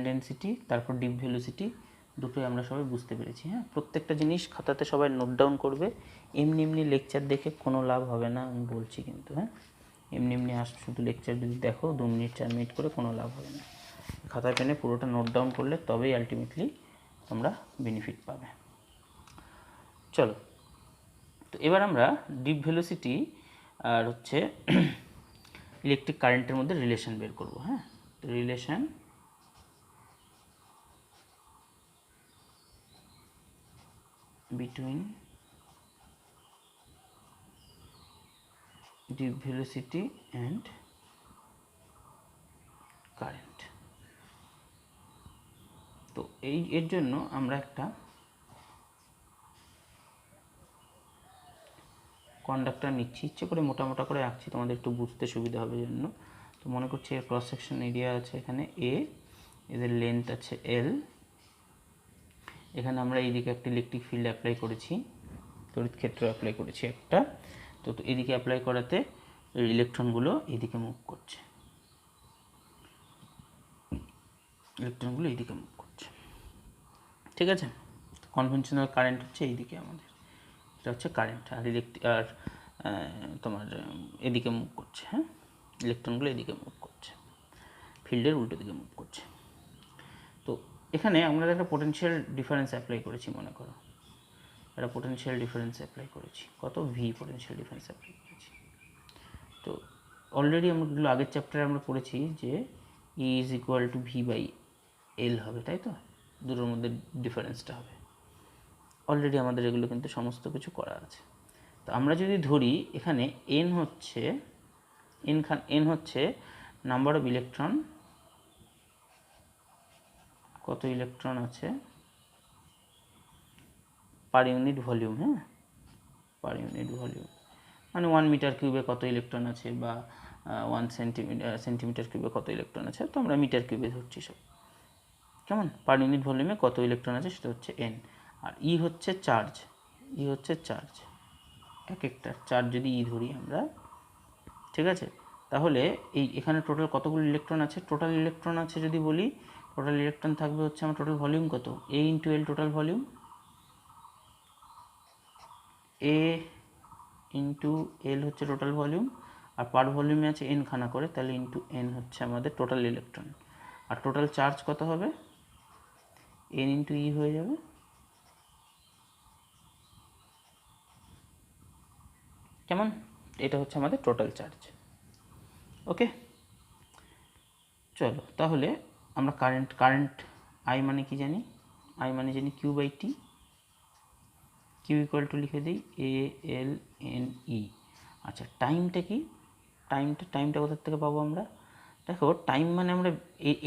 ডেন্সিটি তারপর ডিপ ভেলোসিটি, দুটোই আমরা সবাই বুঝতে পেরেছি। হ্যাঁ, প্রত্যেকটা জিনিস খাতাতে সবাই নোট ডাউন করবে, এমনি এমনি লেকচার দেখে কোনো লাভ হবে না আমি বলছি কিন্তু। হ্যাঁ, এমনি এমনি শুধু লেকচার যদি দেখো 2 মিনিট 4 মিনিট করে কোনো লাভ হবে না, খাতায় পেনে পুরোটা নোট ডাউন করলে তবেই আলটিমেটলি তোমরা বেনিফিট পাবে। চলো, তো এবার আমরা ডিপ ভেলোসিটি আর হচ্ছে ইলেকট্রিক কারেন্টের মধ্যে রিলেশন বের করব। হ্যাঁ, তো relation between deep velocity and current। তো এর জন্য আমরা একটা কন্ডাক্টর নিচ্ছি, ইচ্ছে করে মোটা মোটা করে আঁকছি তোমাদের একটু বুঝতে সুবিধা হবে জন্য। তো মনে করছি এর ক্রস সেকশন এরিয়া আছে এখানে এ, এদের লেন্থ আছে এল, এখানে আমরা এইদিকে একটা ইলেকট্রিক ফিল্ড অ্যাপ্লাই করেছি, তড়িৎ ক্ষেত্র অ্যাপ্লাই করেছি একটা। তো এদিকে অ্যাপ্লাই করাতে ইলেকট্রনগুলো এইদিকে মুভ করছে, ঠিক আছে। কনভেনশনাল কারেন্ট হচ্ছে এইদিকে আমাদের, এটা হচ্ছে কারেন্ট, আর আর তোমার এদিকে মুভ করছে। হ্যাঁ, ইলেকট্রনগুলো এদিকে মুভ করছে, ফিল্ডের উল্টো দিকে মুভ করছে। তো এখানে আমরা একটা পোটেনশিয়াল ডিফারেন্স অ্যাপ্লাই করেছি, মনে করো একটা পোটেনশিয়াল ডিফারেন্স অ্যাপ্লাই করেছি, কত ভি পোটেনশিয়াল ডিফারেন্স অ্যাপ্লাই করেছি। তো অলরেডি আমরা আগের চ্যাপ্টারে আমরা পড়েছি যে E is equal to V by L হবে, তাই তো, দুটোর মধ্যে ডিফারেন্সটা হবে। অলরেডি আমাদের এগুলো কিন্তু সমস্ত কিছু করা আছে। তো আমরা যদি ধরি এখানে এন হচ্ছে নাম্বার অফ ইলেকট্রন, কত ইলেকট্রন আছে পার ইউনিট ভলিউম। হ্যাঁ, পার ইউনিট ভলিউম মানে 1 মিটার কিউবে কত ইলেকট্রন আছে, বা 1 সেন্টিমিটার কিউবে কত ইলেকট্রন আছে, তো আমরা মিটার কিউবে ধরছি সব, কেমন? পার ইউনিট ভলিউমে কত ইলেকট্রন আছে সেটা হচ্ছে এন। আর ই হচ্ছে চার্জ, এক একটা চার্জ যদি ই ধরি আমরা, ঠিক আছে, তাহলে এখানে টোটাল কতগুলো ইলেকট্রন আছে, টোটাল ইলেকট্রন আছে যদি বলি, টোটাল ইলেকট্রন থাকবে হচ্ছে আমার টোটাল ভলিউম কত, এ ইন্টু এল টোটাল ভলিউম, এ ইন্টু এল হচ্ছে টোটাল ভলিউম, আর পার ভলিউমে আছে এন খানা করে, তাহলে ইন্টু এন হচ্ছে আমাদের টোটাল ইলেকট্রন। আর টোটাল চার্জ কত হবে, এন ইন্টু ই হয়ে যাবে, কেমন? এটা হচ্ছে আমাদের টোটাল চার্জ। ওকে, চলো তাহলে আমরা কারেন্ট আই মানে কি জানি, আই মানে জানি Q by T, Q equal to লিখে দিই এ এল এন ই। আচ্ছা, টাইমটা কি, টাইমটা কোথার থেকে পাবো আমরা, দেখো টাইম মানে আমরা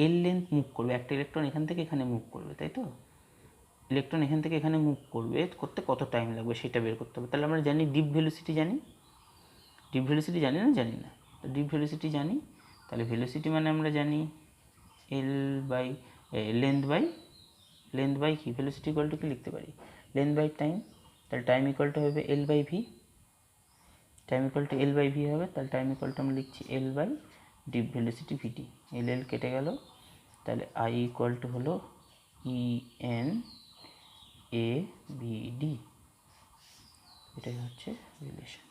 এল লেন্থ মুভ করবে, একটা ইলেকট্রন এখান থেকে এখানে মুভ করবে, তাই তো, ইলেকট্রন এখান থেকে এখানে মুভ করবে, করতে কত টাইম লাগবে সেটা বের করতে হবে। তাহলে আমরা জানি ডিপ ভেলোসিটি জানি, ডিপ ভেলোসিটি জানি না, জানি না, তো ডিপ ভেলোসিটি জানি। তাহলে ভেলোসিটি মানে আমরা জানি এল বাই লেন্থ বাই কি, ভেলোসিটি ইকুয়াল টু কি লিখতে পারি, লেন্থ বাই টাইম। তাহলে টাইম ইকুয়াল টু হবে L by V, time equal to L by V হবে। তাহলে টাইম ইকুয়াল টু আমরা লিখছি L by drift velocity VT, L কেটে গেল। তাহলে আই ইকুয়াল টু হলো E N A V D, এটাই হচ্ছে রিলেশন।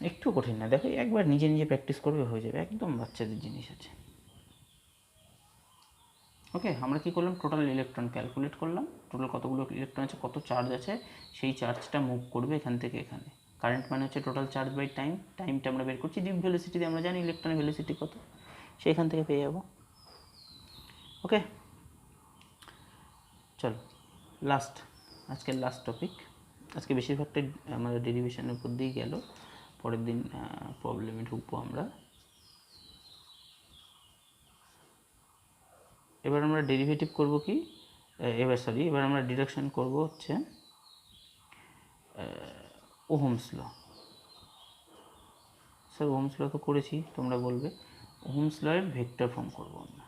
একটু কঠিন না, দেখো একবার নিজে নিজে প্র্যাকটিস করবে হয়ে যাবে, একদম বাচ্চাদের জিনিস আছে। ওকে, আমরা কী করলাম, টোটাল ইলেকট্রন ক্যালকুলেট করলাম, টোটাল কতগুলো ইলেকট্রন আছে, কত চার্জ আছে, সেই চার্জটা মুভ করবে এখান থেকে এখানে। কারেন্ট মানে হচ্ছে টোটাল চার্জ বাই টাইম, টাইমটা আমরা বের করছি ডিপ ভেলোসিটিতে, আমরা জানি ইলেকট্রনের ভেলোসিটি কত, সেইখান থেকে পেয়ে যাব। ওকে, চলো লাস্ট, আজকের লাস্ট টপিক। আজকে বেশিরভাগটাই আমাদের ডেরিভেশনের উপর দিয়েই গেল, পরের দিন প্রবলেমে ঢুকবো আমরা। এবার আমরা ডেরিভেটিভ করব কি, এবার আমরা ডিডাকশন করব হচ্ছে Ohm's law. Sir Ohm's law তো করেছি, তোমরা বলবে ওহমস ল এর ভেক্টর ফর্ম করব আমরা।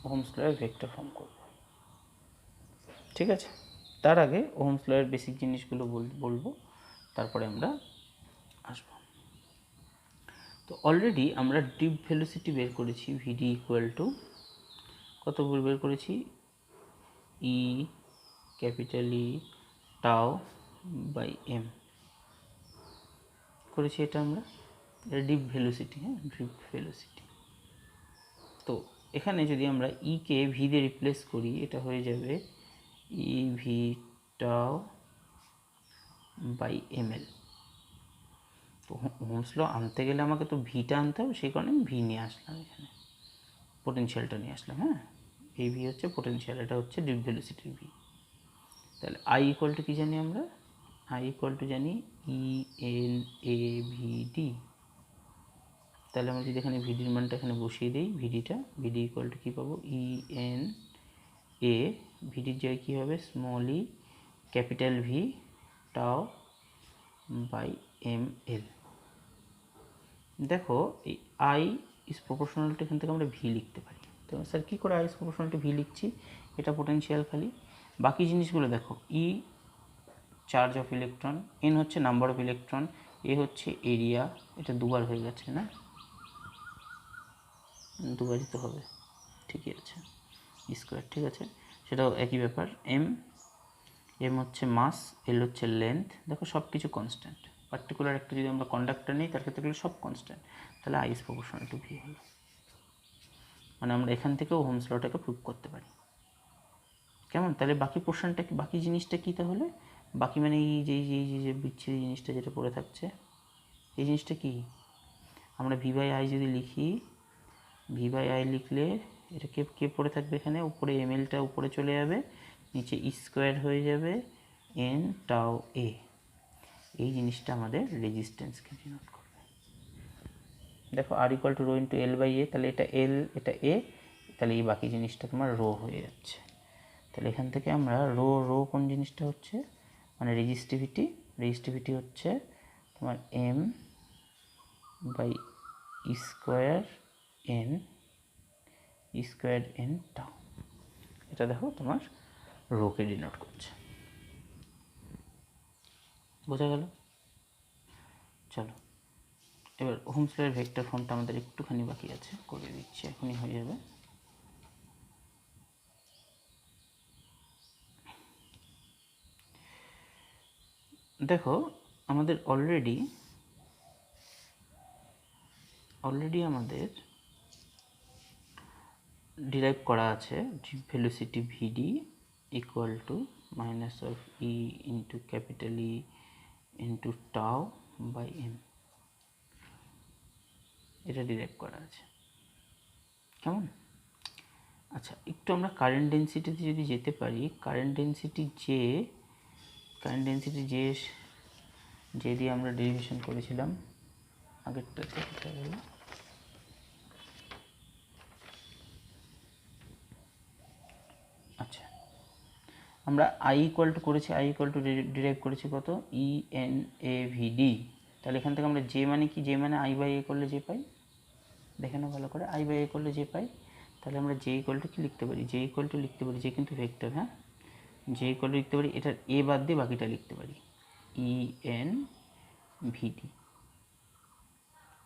ওহমস ল এর ভেক্টর ফর্ম করব, ঠিক আছে। তার আগে ওহমস ল এর বেসিক জিনিসগুলো বলবো, তারপরে আমরা আসব। তো অলরেডি আমরা ডিপ ভেলোসিটি বের করেছি, ভিডি ইকুয়াল টু কত বের করেছি, ই ক্যাপিটাল ই টাও বাই এম করেছি, এটা আমরা ডিপ ভেলোসিটি, হ্যাঁ ডিপ ভেলোসিটি। তো এখানে যদি আমরা ই কে ভি দিয়ে রিপ্লেস করি, এটা হয়ে যাবে E V tau by M L. তো ওহমস ল আনতে গেলে আমাকে তো ভিটা আনতে হবে, সেই কারণে আমি ভি নিয়ে আসলাম, এখানে পোটেনশিয়ালটা নিয়ে আসলাম। হ্যাঁ, এই ভি হচ্ছে পোটেনশিয়াল, এটা হচ্ছে ডিপ ভেলোসিটির ভি। তাহলে আই ইকুয়াল টু কী জানি আমরা, আই ইকুয়াল টু জানি ই এন এ ভি ডি। তাহলে আমরা যদি এখানে ভিডির মানটা এখানে বসিয়ে দিই, ভিডি ইকুয়াল টু কী পাবো, ই এন এ, ভিডির জায়গায় কী হবে, small E capital V tau by M L. দেখো এই আই ইজ প্রপোর্শনাল টু, এখান থেকে আমরা ভি লিখতে পারি। তো স্যার কী করে I is proportional to V লিখছি, এটা পোটেনশিয়াল খালি, বাকি জিনিসগুলো দেখো, ই চার্জ অফ ইলেকট্রন, এন হচ্ছে নাম্বার অফ ইলেকট্রন, এ হচ্ছে এরিয়া, এটা দুবার হয়ে গেছে না, দুবারই তো হবে, ঠিকই আছে, স্কোয়ার, ঠিক আছে, সেটাও একই ব্যাপার। এম হচ্ছে মাস, এল হচ্ছে লেন্থ, দেখো সব কিছু কনস্ট্যান্ট। পার্টিকুলার একটা যদি আমরা কন্ডাক্টর নিই, তার ক্ষেত্রে সব কনস্ট্যান্ট, তাহলে I is proportional to V হলো। মানে আমরা এখান থেকেও ওহমস লটাকে প্রুভ করতে পারি। কেমন, তাহলে বাকি পোর্শনটা কি, বাকি জিনিসটা কী তাহলে, বাকি মানে এই যে বিচ্ছিরি জিনিসটা যেটা পড়ে থাকছে, এই জিনিসটা কি, আমরা ভি বাই আই যদি লিখি, ভি বাই আই লিখলে এটা কে পড়ে থাকবে এখানে, উপরে এম এলটা উপরে চলে যাবে, নিচে স্কোয়ার হয়ে যাবে এন টাও এ। এই জিনিসটা আমাদের রেজিস্ট্যান্সকে ডিনোট করবে। দেখো R equal to rho into L by A, তাহলে এটা এল এটা এ, তাহলে এই বাকি জিনিসটা তোমার রো হয়ে যাচ্ছে। তাহলে এখান থেকে আমরা রো কোন জিনিসটা হচ্ছে, মানে রেজিস্টিভিটি হচ্ছে তোমার এম বাই স্কোয়ার এন টাও। এটা দেখো তোমার রোকে ডিনোট করছে, বোঝা গেল। চলো এবার ওহমস লয়ের ভেক্টর ফর্মটা আমাদের একটুখানি বাকি আছে, করে দিচ্ছি, এখনই হয়ে যাবে। দেখো আমাদের অলরেডি আমাদের ডিরাইভ করা আছে velocity VD equal to minus of E into capital E into tau by M, এটা ডিরাইভ করা আছে, কেমন। আচ্ছা একটু আমরা কারেন্ট ডেন্সিটিতে যদি যেতে পারি, কারেন্ট ডেন্সিটি যে দিয়ে আমরা ডেরিভেশন করেছিলাম, আগেরটাতে কোথায় গেল, আচ্ছা আমরা আই ইকুয়াল টু করেছি, আই ইকুয়াল টু ডিরাইভ করেছি কত, ENAVD। তাহলে এখান থেকে আমরা জে মানে কি, জে মানে আই বাই এ করলে যে পাই, দেখে নাও ভালো করে, আই বাই এ করলে যে পাই। তাহলে আমরা জে ইকুয়াল টু কি লিখতে পারি, জে ইকুয়াল টু লিখতে পারি, জে কিন্তু ভেক্টর, হ্যাঁ, জে ইকুয়াল টু লিখতে পারি, এটার এ বাদ দিয়ে বাকিটা লিখতে পারি ENVD।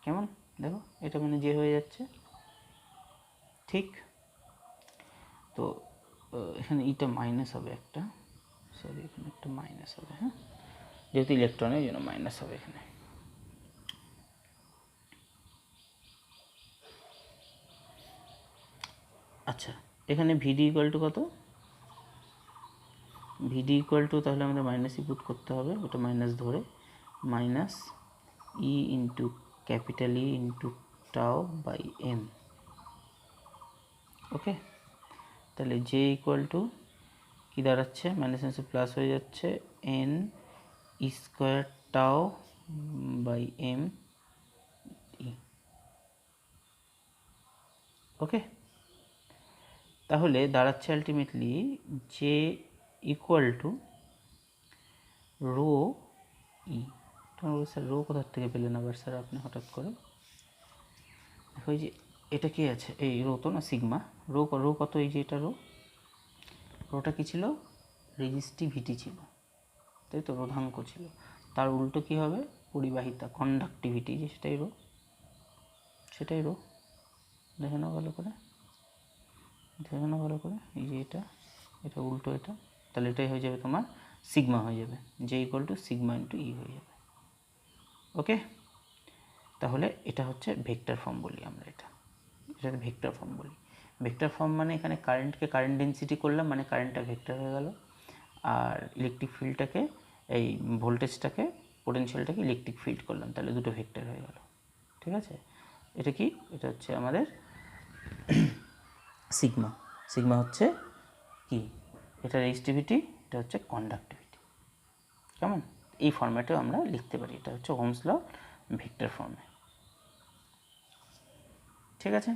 কেমন দেখো, এটা মানে যে হয়ে যাচ্ছে, ঠিক। তো এখানে ইটা মাইনাস হবে একটা, সরি এখানে একটা মাইনাস হবে, হ্যাঁ, যেহেতু ইলেকট্রনের জন্য মাইনাস হবে এখানে। আচ্ছা এখানে ভিডি ইকুয়াল টু কত, ভিডি ইকুয়াল টু, তাহলে আমাদের মাইনাসই পুট করতে হবে, ওটা মাইনাস ধরে, minus E into capital E into tau by M. Okay, তাহলে জে ইকুয়াল টু কী দাঁড়াচ্ছে, মাইনাস মাইনাসে প্লাস হয়ে যাচ্ছে, N square tau by M E. Okay, তাহলে দাঁড়াচ্ছে ultimately J equal to rho E. তোমার স্যার রো কোথার থেকে পেলেন আবার স্যার আপনি হঠাৎ করে, দেখো এই যে এটা কি আছে, এই রো তো না, সিগমা, রো রো কত, এই যে এটা রো, রোটা কী ছিল, রেজিস্টিভিটি ছিল, তাই তো, রোধাঙ্ক ছিল। তার উল্টো কী হবে, পরিবাহিতা, কন্ডাক্টিভিটি, যে সেটাই রো, সেটাই রো, দেখে নাও ভালো করে, দেখে নাও ভালো করে, এই যে এটা, এটা উল্টো এটা, তাহলে এটাই হয়ে যাবে তোমার সিগমা হয়ে যাবে, J equal to sigma into E হয়ে যাবে। ওকে, তাহলে এটা হচ্ছে ভেক্টর ফর্ম বলি আমরা, এটাকে ভেক্টর ফর্ম বলি। ভেক্টর ফর্ম মানে এখানে কারেন্টকে কারেন্ট ডেন্সিটি করলাম, মানে কারেন্টটা ভেক্টর হয়ে গেল, আর ইলেকট্রিক ফিল্ডটাকে, এই ভোল্টেজটাকে, পোটেনশিয়ালটাকে ইলেকট্রিক ফিল্ড করলাম, তাহলে দুটো ভেক্টর হয়ে গেল। ঠিক আছে, এটা কি, এটা হচ্ছে আমাদের সিগমা, সিগমা হচ্ছে কি, এটা রেজিস্টিভিটি, এটা হচ্ছে কন্ডাক্টিভিটি। কেমন, এই ফর্ম্যাটেও আমরা লিখতে পারি, এটা হচ্ছে ওহমস ল ভেক্টর ফর্মে। ঠিক আছে,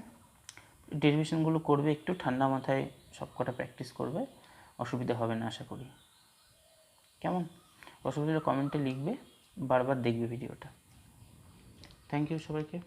ডেরিভেশনগুলো করবে একটু ঠান্ডা মাথায়, সব কটা প্র্যাকটিস করবে, অসুবিধা হবে না আশা করি। কেমন, অসুবিধা কমেন্টে লিখবে, বারবার দেখবে ভিডিওটা। থ্যাংক ইউ সবাইকে।